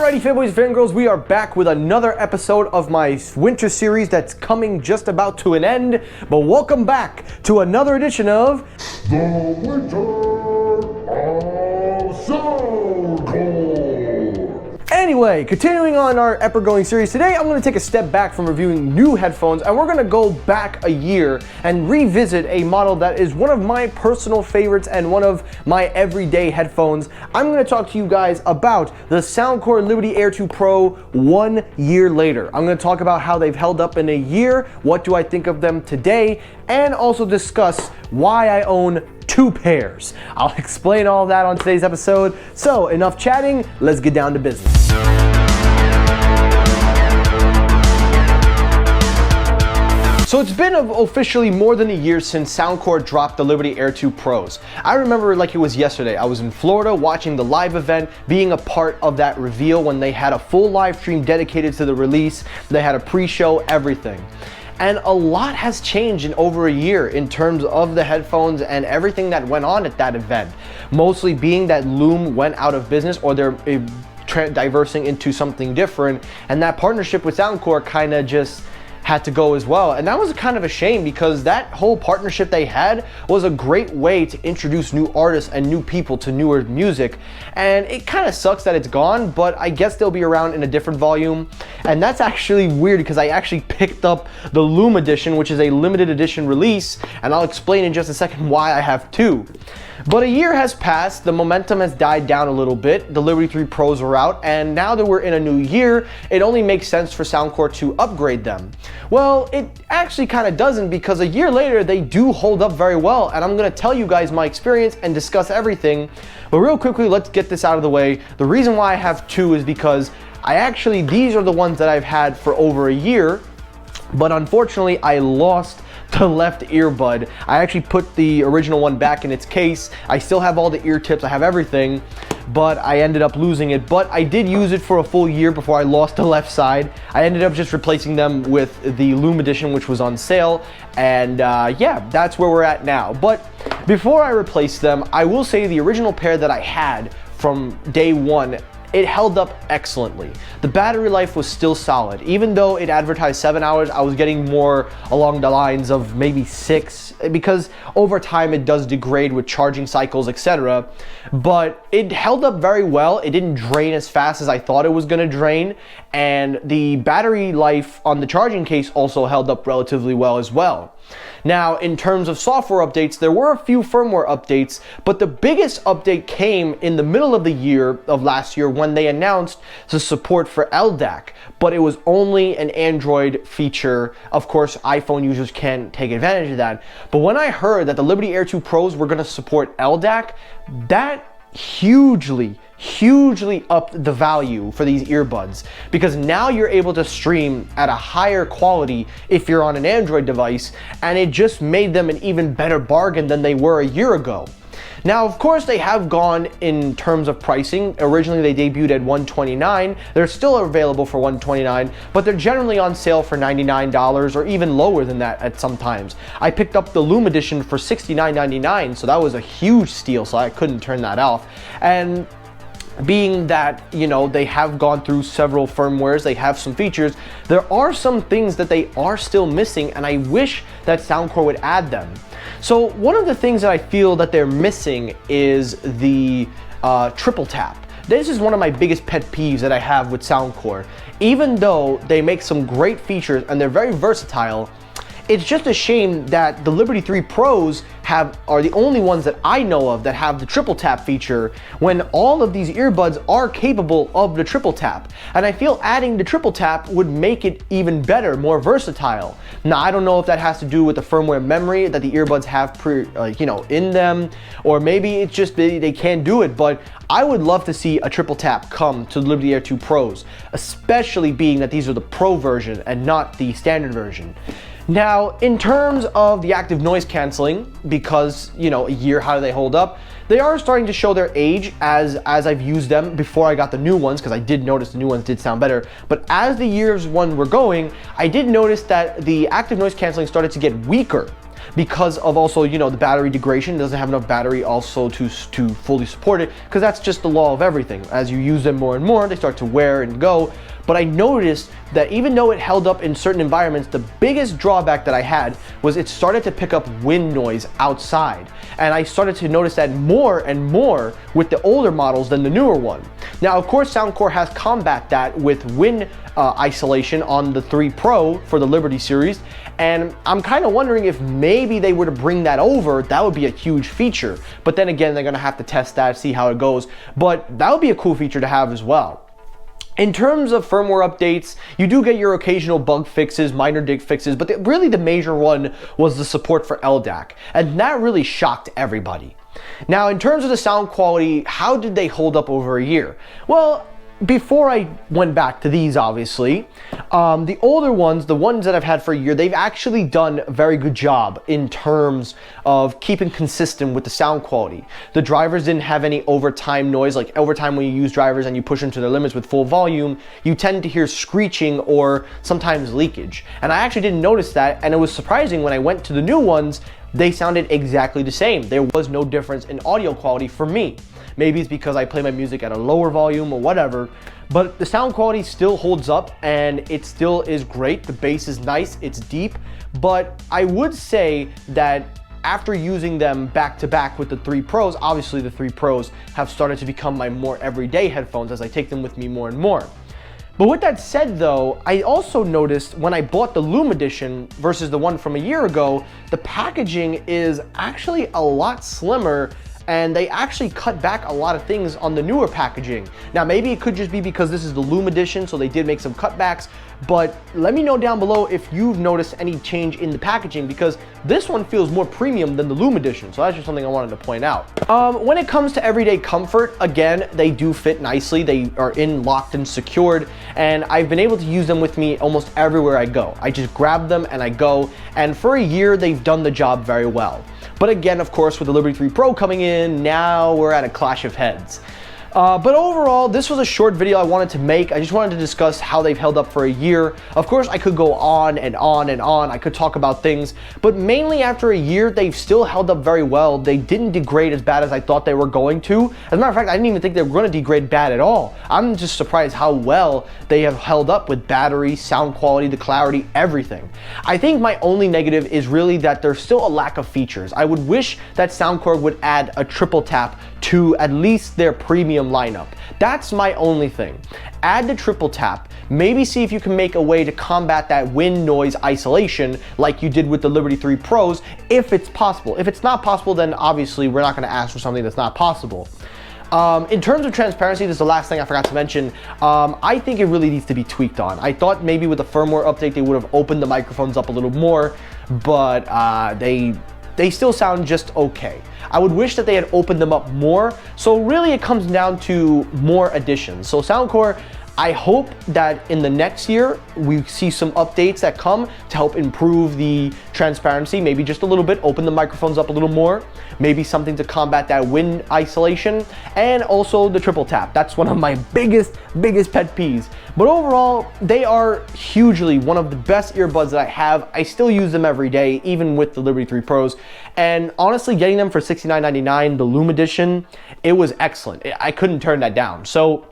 Alrighty, fanboys and fangirls, we are back with another episode of my winter series that's coming just about to an end. But welcome back to another edition of The Winter of Soundcore. Anyway, continuing on our ever-going series, today I'm going to take a step back from reviewing new headphones and we're going to go back a year and revisit a model that is one of my personal favorites and one of my everyday headphones. I'm going to talk to you guys about the Soundcore Liberty Air 2 Pro 1 year later. I'm going to talk about how they've held up in a year, what do I think of them today, and also discuss why I own 2 pairs. I'll explain all of that on today's episode. So enough chatting, let's get down to business. So it's been officially more than a year since Soundcore dropped the Liberty Air 2 Pros. I remember like it was yesterday. I was in Florida watching the live event, being a part of that reveal when they had a full live stream dedicated to the release. They had a pre-show, everything. And a lot has changed in over a year in terms of the headphones and everything that went on at that event. Mostly being that Loom went out of business, or they're diversing into something different, and that partnership with Soundcore kind of just had to go as well. And that was kind of a shame because that whole partnership they had was a great way to introduce new artists and new people to newer music. And it kind of sucks that it's gone, but I guess they'll be around in a different volume. And that's actually weird because I actually picked up the Loom edition, which is a limited edition release, and I'll explain in just a second why I have 2. But a year has passed, the momentum has died down a little bit, the Liberty 3 Pros were out, and now that we're in a new year, it only makes sense for Soundcore to upgrade them. Well, it actually kind of doesn't, because a year later, they do hold up very well, and I'm going to tell you guys my experience and discuss everything. But real quickly, let's get this out of the way. The reason why I have 2 is because these are the ones that I've had for over a year, but unfortunately, I lost the left earbud. I actually put the original one back in its case. I still have all the ear tips, I have everything, but I ended up losing it. But I did use it for a full year before I lost the left side. I ended up just replacing them with the Loom edition, which was on sale, and yeah, that's where we're at now. But before I replace them, I will say the original pair that I had from day one, it held up excellently. The battery life was still solid. Even though it advertised 7 hours, I was getting more along the lines of maybe 6, because over time it does degrade with charging cycles, etc. But it held up very well. It didn't drain as fast as I thought it was gonna drain. And the battery life on the charging case also held up relatively well as well. Now, in terms of software updates, there were a few firmware updates, but the biggest update came in the middle of the year of last year when they announced the support for LDAC, but it was only an Android feature. Of course, iPhone users can take advantage of that. But when I heard that the Liberty Air 2 Pros were gonna support LDAC, that hugely upped the value for these earbuds, because now you're able to stream at a higher quality if you're on an Android device, and it just made them an even better bargain than they were a year ago. Now, of course, they have gone in terms of pricing. Originally, they debuted at $129. They're still available for $129, but they're generally on sale for $99 or even lower than that at some times. I picked up the Loom edition for $69.99, so that was a huge steal, so I couldn't turn that off. And being that, you know, they have gone through several firmwares, they have some features, there are some things that they are still missing, and I wish that Soundcore would add them. So one of the things that I feel that they're missing is the triple tap. This is one of my biggest pet peeves that I have with Soundcore. Even though they make some great features and they're very versatile, it's just a shame that the Liberty 3 Pros are the only ones that I know of that have the triple tap feature, when all of these earbuds are capable of the triple tap. And I feel adding the triple tap would make it even better, more versatile. Now, I don't know if that has to do with the firmware memory that the earbuds have in them, or maybe it's just they can't do it, but I would love to see a triple tap come to the Liberty Air 2 Pros, especially being that these are the Pro version and not the standard version. Now, in terms of the active noise canceling, because, you know, a year, how do they hold up? They are starting to show their age as I've used them before I got the new ones, because I did notice the new ones did sound better. But as the years were going, I did notice that the active noise canceling started to get weaker. because of also, you know, the battery degradation. It doesn't have enough battery also to fully support it, because that's just the law of everything. As you use them more and more, they start to wear and go. But I noticed that even though it held up in certain environments, the biggest drawback that I had was it started to pick up wind noise outside. And I started to notice that more and more with the older models than the newer one. Now, of course, Soundcore has combat that with wind isolation on the 3 Pro for the Liberty series. And I'm kind of wondering if maybe they were to bring that over, that would be a huge feature. But then again, they're gonna have to test that, see how it goes. But that would be a cool feature to have as well. In terms of firmware updates, you do get your occasional bug fixes, minor dig fixes, but really the major one was the support for LDAC, and that really shocked everybody. Now, in terms of the sound quality, how did they hold up over a year? Well, before I went back to these, obviously, the older ones, the ones that I've had for a year, they've actually done a very good job in terms of keeping consistent with the sound quality. The drivers didn't have any overtime noise. Like overtime, when you use drivers and you push them to their limits with full volume, you tend to hear screeching or sometimes leakage. And I actually didn't notice that, and it was surprising when I went to the new ones, they sounded exactly the same. There was no difference in audio quality for me. Maybe it's because I play my music at a lower volume or whatever, but the sound quality still holds up and it still is great. The bass is nice, it's deep, but I would say that after using them back to back with the 3 Pros, obviously the 3 Pros have started to become my more everyday headphones as I take them with me more and more. But with that said though, I also noticed when I bought the Loom Edition versus the one from a year ago, the packaging is actually a lot slimmer, and they actually cut back a lot of things on the newer packaging. Now, maybe it could just be because this is the Loom Edition, so they did make some cutbacks, but let me know down below if you've noticed any change in the packaging, because this one feels more premium than the Loom Edition, so that's just something I wanted to point out. When it comes to everyday comfort, again, they do fit nicely. They are in locked and secured, and I've been able to use them with me almost everywhere I go. I just grab them and I go, and for a year, they've done the job very well. But again, of course, with the Liberty 3 Pro coming in, now we're at a clash of heads. But overall, this was a short video I wanted to make. I just wanted to discuss how they've held up for a year. Of course, I could go on and on and on. I could talk about things, but mainly after a year, they've still held up very well. They didn't degrade as bad as I thought they were going to. As a matter of fact, I didn't even think they were going to degrade bad at all. I'm just surprised how well they have held up with battery, sound quality, the clarity, everything. I think my only negative is really that there's still a lack of features. I would wish that Soundcore would add a triple tap to at least their premium lineup. That's my only thing. Add the triple tap, maybe see if you can make a way to combat that wind noise isolation like you did with the Liberty 3 Pros, if it's possible. If it's not possible, then obviously we're not gonna ask for something that's not possible. In terms of transparency, this is the last thing I forgot to mention. I think it really needs to be tweaked on. I thought maybe with the firmware update, they would have opened the microphones up a little more, but they still sound just okay. I would wish that they had opened them up more. So really it comes down to more additions. So Soundcore, I hope that in the next year, we see some updates that come to help improve the transparency, maybe just a little bit, open the microphones up a little more, maybe something to combat that wind isolation, and also the triple tap. That's one of my biggest pet peeves. But overall, they are hugely one of the best earbuds that I have. I still use them every day, even with the Liberty 3 Pros. And honestly, getting them for $69.99, the Loom Edition, it was excellent. I couldn't turn that down. So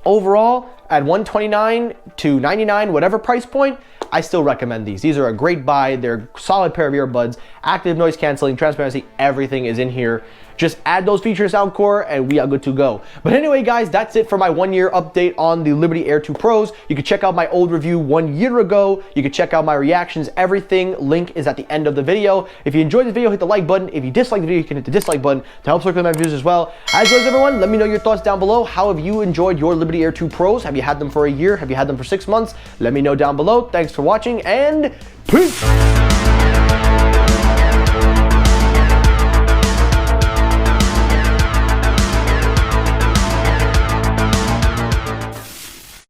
overall, at $129 to $99, whatever price point, I still recommend these. These are a great buy. They're a solid pair of earbuds, active noise canceling, transparency, everything is in here. Just add those features, Soundcore, and we are good to go. But anyway, guys, that's it for my 1 year update on the Liberty Air 2 Pros. You can check out my old review 1 year ago. You can check out my reactions, everything. Link is at the end of the video. If you enjoyed the video, hit the like button. If you dislike the video, you can hit the dislike button to help circulate my views as well. As always, everyone, let me know your thoughts down below. How have you enjoyed your Liberty Air 2 Pros? Have you had them for a year? Have you had them for 6 months? Let me know down below. Thanks for watching, and peace!